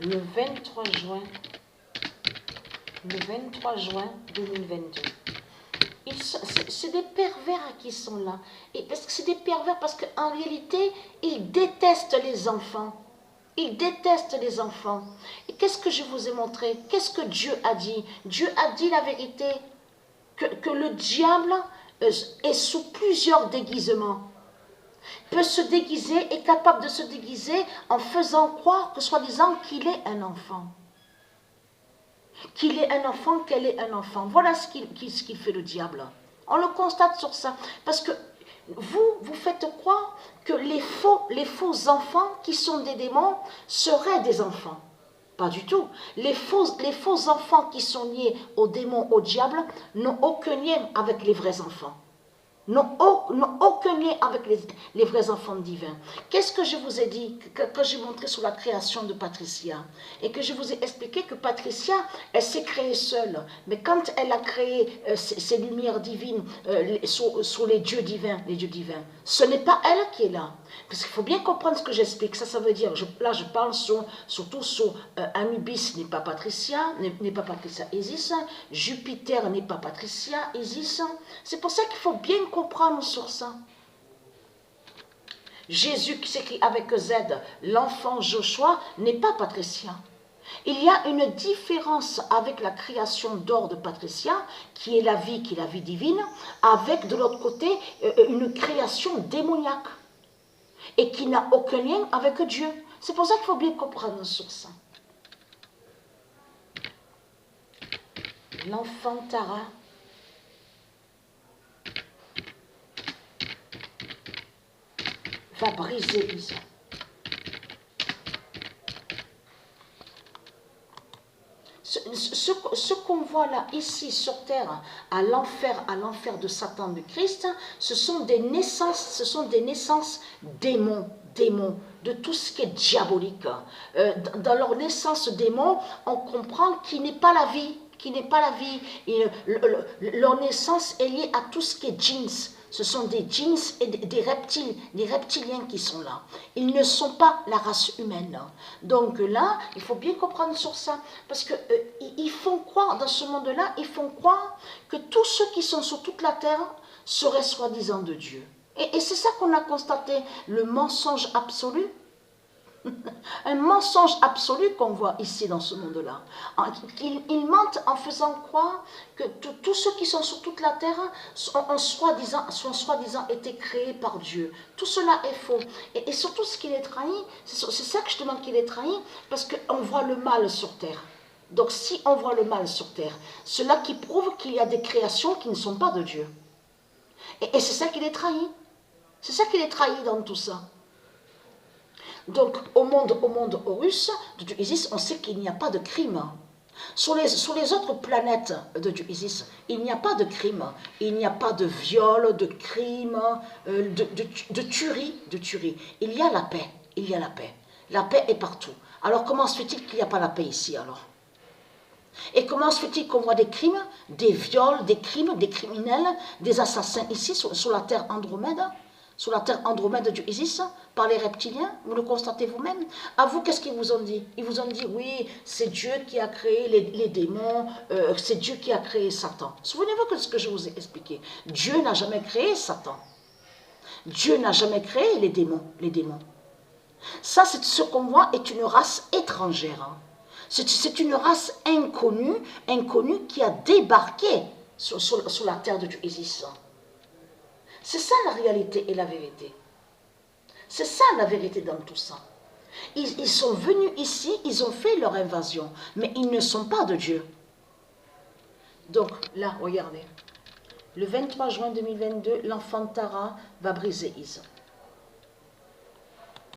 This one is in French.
le 23 juin 2022. C'est des pervers qui sont là. Et parce que c'est des pervers parce qu'en réalité, ils détestent les enfants. Ils détestent les enfants. Et qu'est-ce que je vous ai montré? Qu'est-ce que Dieu a dit? Dieu a dit la vérité, que le diable est sous plusieurs déguisements. Peut se déguiser, est capable de se déguiser en faisant croire que soi-disant qu'il est un enfant. Qu'il est un enfant, qu'elle est un enfant. Voilà ce qu'il fait le diable. On le constate sur ça. Parce que vous faites croire que les faux enfants qui sont des démons seraient des enfants. Pas du tout. Les faux enfants qui sont liés aux démons, au diable, n'ont aucun lien avec les vrais enfants. N'ont aucun lien avec les vrais enfants divins. Qu'est-ce que je vous ai dit, que j'ai montré sur la création de Patricia? Et que je vous ai expliqué que Patricia, elle s'est créée seule. Mais quand elle a créé ces lumières divines sur les dieux divins, ce n'est pas elle qui est là. Parce qu'il faut bien comprendre ce que j'explique. Ça veut dire, là je parle surtout sur Anubis n'est pas Patricia, n'est pas Patricia Isis, Jupiter n'est pas Patricia Isis. C'est pour ça qu'il faut bien comprendre sur ça. Jésus qui s'écrit avec Z, l'enfant Joshua, n'est pas Patricia. Il y a une différence avec la création d'or de Patricia, qui est la vie divine, avec de l'autre côté une création démoniaque, et qui n'a aucun lien avec Dieu. C'est pour ça qu'il faut bien comprendre sur ça. L'enfant Tara va briser Isa. Ce qu'on voit là, ici, sur terre, à l'enfer de Satan, de Christ, ce sont des naissances démons, de tout ce qui est diabolique. Dans leur naissance démons, on comprend qu'il n'est pas la vie, Et leur naissance est liée à tout ce qui est djinns. Ce sont des djinns et des reptiliens qui sont là. Ils ne sont pas la race humaine. Donc là, il faut bien comprendre sur ça. Parce qu'ils font croire, dans ce monde-là, ils font croire que tous ceux qui sont sur toute la terre seraient soi-disant de Dieu. Et c'est ça qu'on a constaté, le mensonge absolu. Un mensonge absolu qu'on voit ici dans ce monde-là. Ils mentent en faisant croire que tous ceux qui sont sur toute la terre sont soi-disant été créés par Dieu. Tout cela est faux. Et surtout ce qu'il est trahi, c'est ça que je demande qu'il est trahi, parce qu'on voit le mal sur terre. Donc si on voit le mal sur terre, cela qui prouve qu'il y a des créations qui ne sont pas de Dieu. Et c'est ça qu'il est trahi. C'est ça qu'il est trahi dans tout ça. Donc, au monde Horus, de Dieu Isis, on sait qu'il n'y a pas de crime. Sur les autres planètes de Dieu Isis, il n'y a pas de crime. Il n'y a pas de viol, de crime, de tuerie. Il y a la paix. La paix est partout. Alors, comment se fait-il qu'il n'y a pas la paix ici, alors? Et comment se fait-il qu'on voit des crimes, des viols, des criminels, des assassins ici, sur la terre Andromède? Sur la terre Andromède de Dieu Isis, par les reptiliens, vous le constatez vous-même. À vous, qu'est-ce qu'ils vous ont dit? Ils vous ont dit, oui, c'est Dieu qui a créé les démons, c'est Dieu qui a créé Satan. Souvenez-vous de ce que je vous ai expliqué. Dieu n'a jamais créé Satan. Dieu n'a jamais créé les démons. Ça, c'est ce qu'on voit, est une race étrangère. C'est une race inconnue qui a débarqué sur la terre de Dieu Isis. C'est ça la réalité et la vérité. C'est ça la vérité dans tout ça. Ils sont venus ici, ils ont fait leur invasion, mais ils ne sont pas de Dieu. Donc là, regardez. Le 23 juin 2022, l'enfant Tara va briser Isa.